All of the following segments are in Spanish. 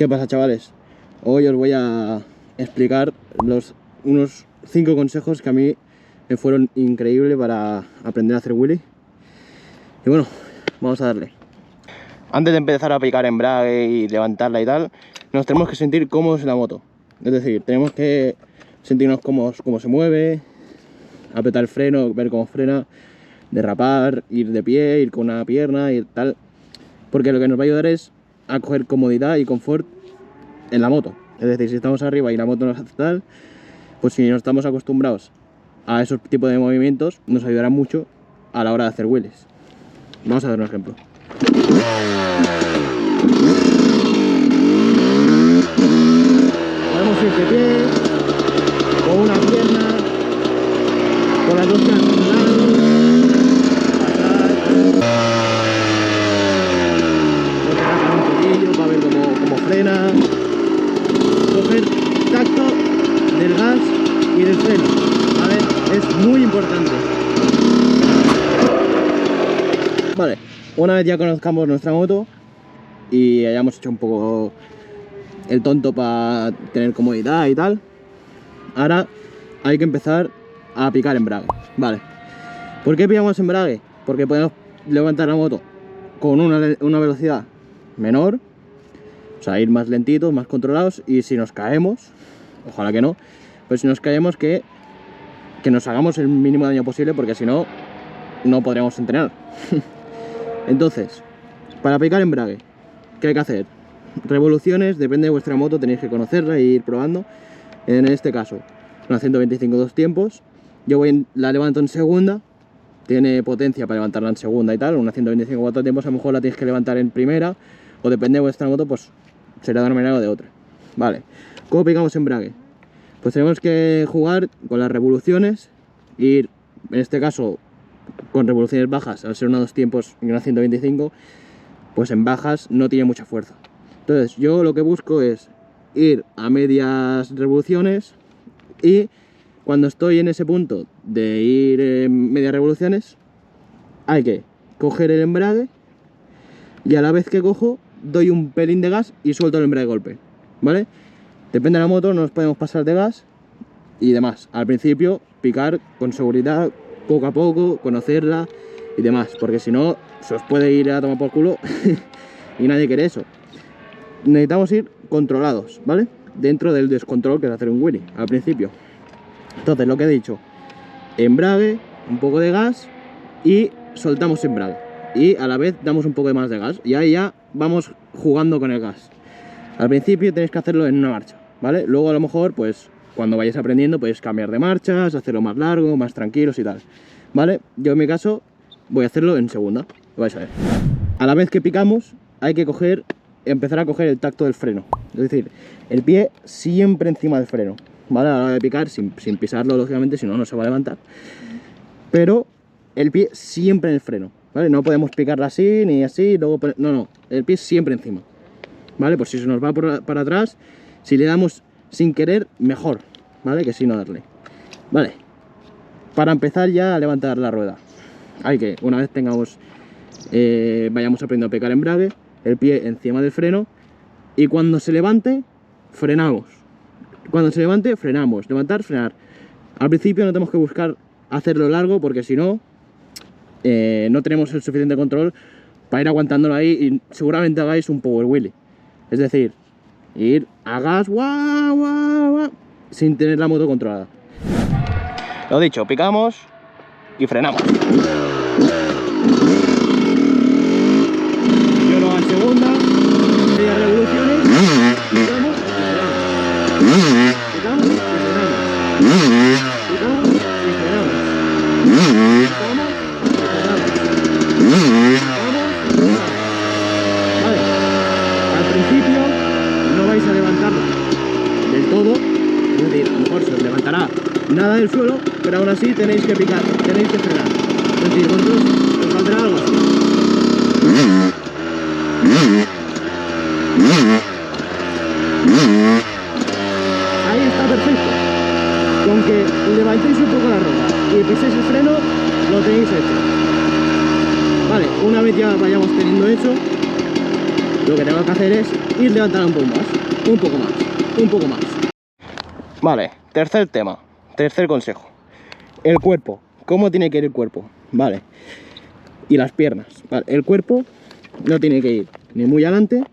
¿Qué pasa, chavales? Hoy os voy a explicar unos 5 consejos que a mí me fueron increíbles para aprender a hacer wheelie. Y bueno, vamos a darle. Antes de empezar a picar embrague y levantarla y tal, nos tenemos que sentir cómodos en la moto. Es decir, tenemos que sentirnos cómodos cómo se mueve, apretar el freno, ver cómo frena, derrapar, ir de pie, ir con una pierna y tal. Porque lo que nos va a ayudar es a coger comodidad y confort en la moto. Es decir, si estamos arriba y la moto nos hace tal, pues si no estamos acostumbrados a esos tipos de movimientos, nos ayudará mucho a la hora de hacer wheelies. Vamos a ver un ejemplo. Podemos ir de pie, con una pierna, con las dos piernas a un lado, para ver cómo frena, coger tacto del gas y del freno, ¿vale? Es muy importante. Vale, una vez ya conozcamos nuestra moto y hayamos hecho un poco el tonto para tener comodidad y tal, ahora hay que empezar a picar embrague. Vale, ¿por qué picamos embrague? Porque podemos levantar la moto con una velocidad menor, o sea, ir más lentitos, más controlados, y si nos caemos, ojalá que no, pues si nos caemos que nos hagamos el mínimo daño posible, porque si no, no podríamos entrenar. Entonces, para picar embrague, ¿qué hay que hacer? Revoluciones, depende de vuestra moto, tenéis que conocerla e ir probando. En este caso, una 125 2 tiempos, la levanto en segunda, tiene potencia para levantarla en segunda y tal. Una 125 4 tiempos a lo mejor la tienes que levantar en primera, o depende de vuestra moto, pues será de una manera o de otra. Vale, ¿cómo picamos embrague? Pues tenemos que jugar con las revoluciones, ir, en este caso, con revoluciones bajas. Al ser una 2 tiempos y una 125, pues en bajas no tiene mucha fuerza. Entonces yo lo que busco es ir a medias revoluciones, y cuando estoy en ese punto de ir en medias revoluciones, hay que coger el embrague y a la vez que cojo doy un pelín de gas y suelto el embrague de golpe, ¿vale? Depende de la moto, no nos podemos pasar de gas y demás. Al principio picar con seguridad, poco a poco, conocerla y demás, porque si no se os puede ir a tomar por culo y nadie quiere eso. Necesitamos ir controlados, ¿vale? Dentro del descontrol que es hacer un wheelie al principio. Entonces, lo que he dicho, embrague, un poco de gas y soltamos embrague, y a la vez damos un poco más de gas, y ahí ya vamos jugando con el gas. Al principio tenéis que hacerlo en una marcha, ¿vale? Luego a lo mejor, pues cuando vayáis aprendiendo, podéis cambiar de marchas, hacerlo más largo, más tranquilos y tal, ¿vale? Yo en mi caso voy a hacerlo en segunda, lo vais a ver. A la vez que picamos hay que empezar a coger el tacto del freno, es decir, el pie siempre encima del freno, ¿vale? A la hora de picar, sin pisarlo, lógicamente, si no, no se va a levantar, pero el pie siempre en el freno, ¿vale? No podemos picarla así, ni así, luego no, el pie siempre encima, ¿vale? Por si se nos va para atrás, si le damos sin querer, mejor, ¿vale? Que si no darle. Vale, para empezar ya a levantar la rueda, hay que, una vez vayamos aprendiendo a picar embrague, el pie encima del freno, y cuando se levante, frenamos. Cuando se levante, frenamos. Levantar, frenar. Al principio no tenemos que buscar hacerlo largo, porque si no, no tenemos el suficiente control para ir aguantándolo ahí, y seguramente hagáis un power wheelie. Es decir, ir a gas, guau, guau, guau, sin tener la moto controlada. Lo dicho, picamos y frenamos. Yo lo hago en segunda, medias revoluciones, picamos y frenamos. Picamos y frenamos. Picamos y frenamos. Picamos y frenamos. Vale, al principio no vais a levantarla del todo, es decir, a lo mejor se os levantará nada del suelo, pero aún así tenéis que picar, tenéis que frenar. Es decir, vosotros os saldrá algo así. Ahí está perfecto. Con que levantéis un poco la rueda y piséis el freno, lo tenéis hecho. Vale, una vez ya vayamos teniendo hecho, lo que tengo que hacer hacer es ir levantando un poco más, un poco más, un poco más. Vale, tercer tema, tercer consejo. El cuerpo, ¿cómo tiene que ir el cuerpo? Vale, y las piernas. Vale, el cuerpo no tiene que ir ni muy adelante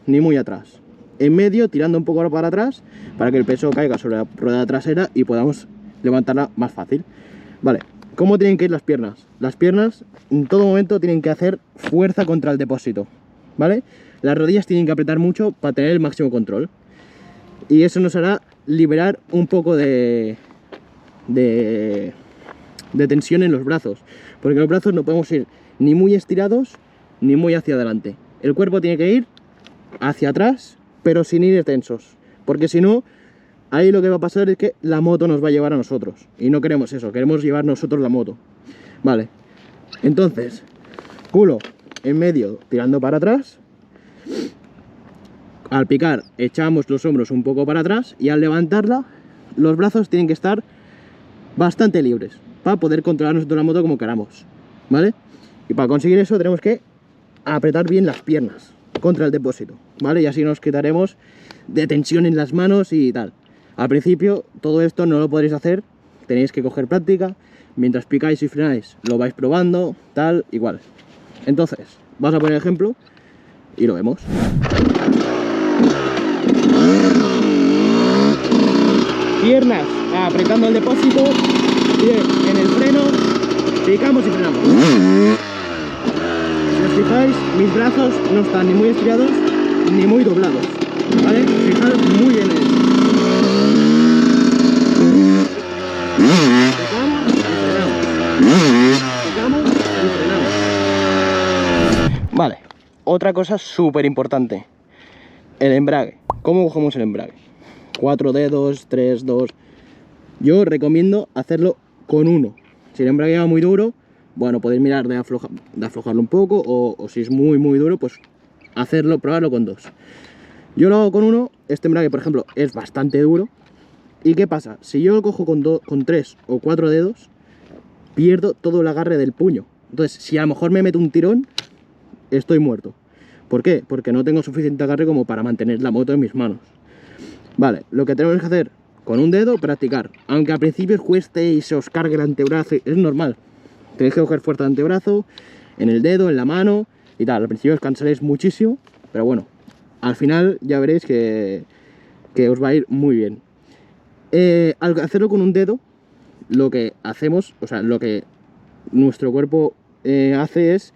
ni muy atrás. En medio, tirando un poco para atrás para que el peso caiga sobre la rueda trasera y podamos levantarla más fácil. Vale, ¿cómo tienen que ir las piernas? Las piernas en todo momento tienen que hacer fuerza contra el depósito, ¿vale? Las rodillas tienen que apretar mucho para tener el máximo control. Y eso nos hará liberar un poco de tensión en los brazos. Porque los brazos no podemos ir ni muy estirados ni muy hacia adelante. El cuerpo tiene que ir hacia atrás, pero sin ir tensos. Porque si no, ahí lo que va a pasar es que la moto nos va a llevar a nosotros. Y no queremos eso, queremos llevar nosotros la moto. Vale, entonces, culo en medio tirando para atrás. Al picar echamos los hombros un poco para atrás y al levantarla los brazos tienen que estar bastante libres para poder controlar nosotros la moto como queramos, ¿vale? Y para conseguir eso tenemos que apretar bien las piernas contra el depósito, ¿vale? Y así nos quitaremos de tensión en las manos y tal. Al principio todo esto no lo podréis hacer, tenéis que coger práctica, mientras picáis y frenáis lo vais probando, tal, igual. Entonces, vas a poner ejemplo y lo vemos. Piernas apretando el depósito y en el freno picamos y frenamos. Si os fijáis, mis brazos no están ni muy estirados ni muy doblados, ¿vale? Fijaros muy bien en eso. Picamos y frenamos. Vale, otra cosa súper importante, el embrague. ¿Cómo cogemos el embrague? 4 dedos, 3, 2. Yo recomiendo hacerlo con uno. Si el embrague va muy duro, bueno, podéis mirar de aflojarlo un poco, o si es muy duro, pues probarlo con 2. Yo lo hago con uno. Este embrague, por ejemplo, es bastante duro. ¿Y qué pasa? Si yo lo cojo con 3 o 4 dedos, pierdo todo el agarre del puño. Entonces, si a lo mejor me meto un tirón, estoy muerto. ¿Por qué? Porque no tengo suficiente agarre como para mantener la moto en mis manos. Vale, lo que tenemos que hacer con un dedo, practicar. Aunque al principio os cueste y se os cargue el antebrazo, es normal. Tenéis que coger fuerza de antebrazo, en el dedo, en la mano y tal. Al principio os cansaréis muchísimo, pero bueno, al final ya veréis que os va a ir muy bien. Al hacerlo con un dedo, lo que hacemos, o sea, lo que nuestro cuerpo hace es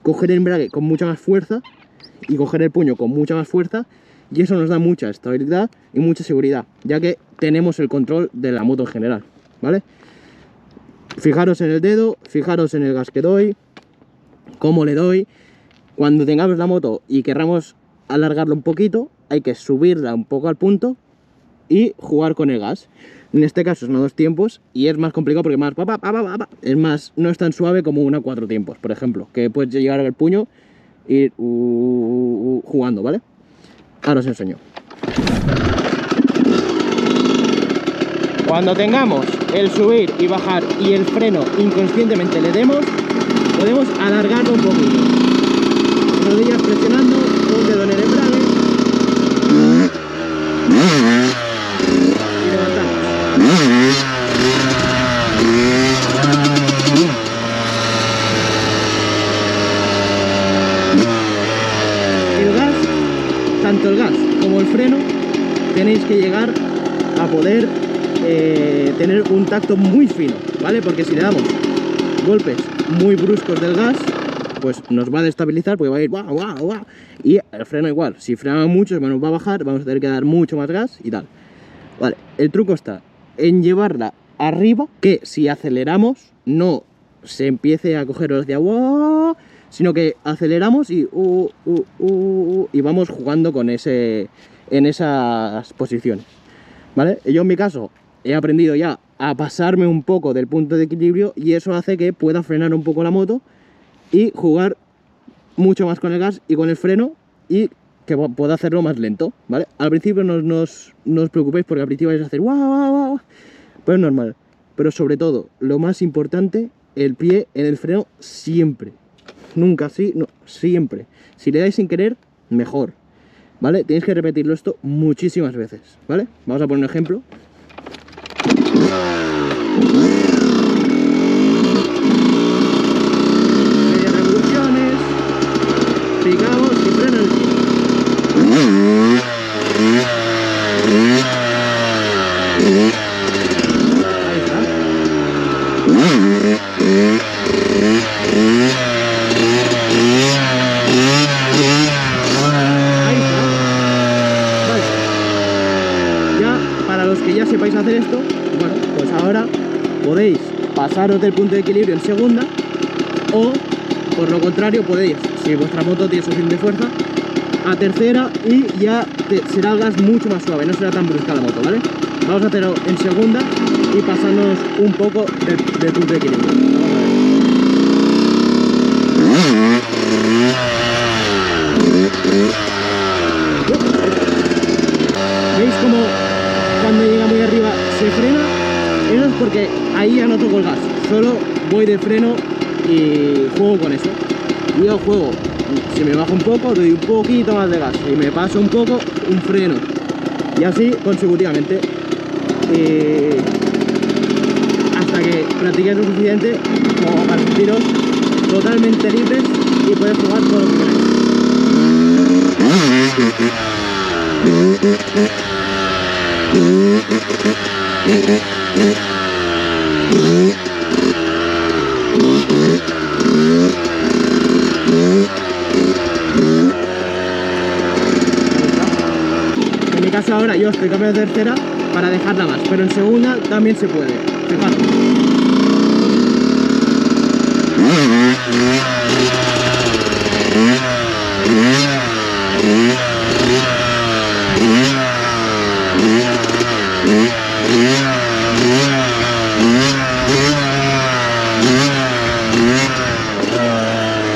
coger el embrague con mucha más fuerza y coger el puño con mucha más fuerza, y eso nos da mucha estabilidad y mucha seguridad, ya que tenemos el control de la moto en general, ¿vale? Fijaros en el dedo, fijaros en el gas que doy, cómo le doy. Cuando tengamos la moto y querramos alargarlo un poquito, hay que subirla un poco al punto y jugar con el gas. En este caso son a 2 tiempos y es más complicado porque es más, no es tan suave como una 4 tiempos, por ejemplo, que puedes llegar al puño e ir jugando, ¿vale? Ahora os enseño. Cuando tengamos el subir y bajar y el freno inconscientemente le demos, podemos alargarlo un poquito. Rodillas presionando, un dedo en el embrague y levantamos. El gas, tanto el gas como el freno, tenéis que llegar a poder tener un tacto muy fino, ¿vale? Porque si le damos golpes muy bruscos del gas, pues nos va a destabilizar, porque va a ir guau, guau, guau. Y el freno igual, si frenamos mucho nos va a bajar, vamos a tener que dar mucho más gas y tal. Vale, el truco está en llevarla arriba, que si aceleramos no se empiece a coger velocidad, wow, sino que aceleramos y vamos jugando con en esas posiciones, ¿vale? Yo en mi caso he aprendido ya a pasarme un poco del punto de equilibrio y eso hace que pueda frenar un poco la moto y jugar mucho más con el gas y con el freno y que pueda hacerlo más lento, ¿vale? Al principio no os preocupéis porque al principio vais a hacer guau, guau, guau, pero es normal. Pero sobre todo, lo más importante, el pie en el freno siempre. Nunca así, no, siempre. Si le dais sin querer, mejor. ¿vale? Tenéis que repetirlo esto muchísimas veces, ¿vale? Vamos a poner un ejemplo. Medias revoluciones, picamos y freno el pie. Ahí está. Para los que ya sepáis hacer esto, bueno, pues ahora podéis pasaros del punto de equilibrio en segunda, o por lo contrario podéis, si vuestra moto tiene suficiente fuerza, a tercera y ya será el gas mucho más suave, no será tan brusca la moto, ¿vale? Vamos a hacerlo en segunda y pasándonos un poco del punto de equilibrio. ¿Veis cómo cuando llega muy arriba se frena? Eso es porque ahí ya no toco el gas, solo voy de freno y juego con eso. Y yo juego, si me bajo un poco, doy un poquito más de gas, y me paso un poco, un freno, y así consecutivamente, hasta que practiquéis lo suficiente como para sentiros totalmente libres y poder jugar todo lo que queráis. En mi caso ahora yo estoy cambiando de tercera para dejarla más, pero en segunda también se puede, fijaros.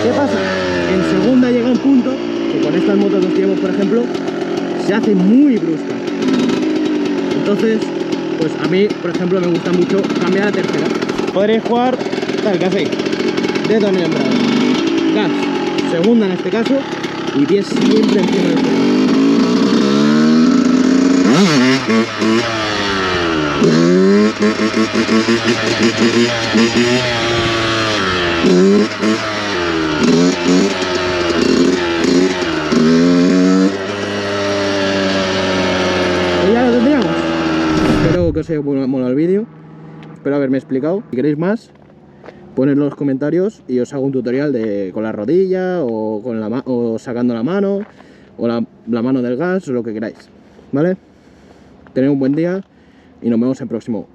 ¿Qué pasa? En segunda llega un punto que con estas motos que tenemos, por ejemplo, se hace muy brusca. Entonces, pues a mí, por ejemplo, me gusta mucho cambiar a tercera. Podréis jugar tal que hacéis, dedo en el embrague, gas, segunda en este caso, y pies siempre encima del freno. Y ya lo tendríamos. Espero que os haya molado el vídeo. Espero haberme explicado. Si queréis más, ponedlo en los comentarios y os hago un tutorial de con la rodilla o con o sacando la mano o la mano del gas o lo que queráis, ¿vale? Tened un buen día y nos vemos el próximo.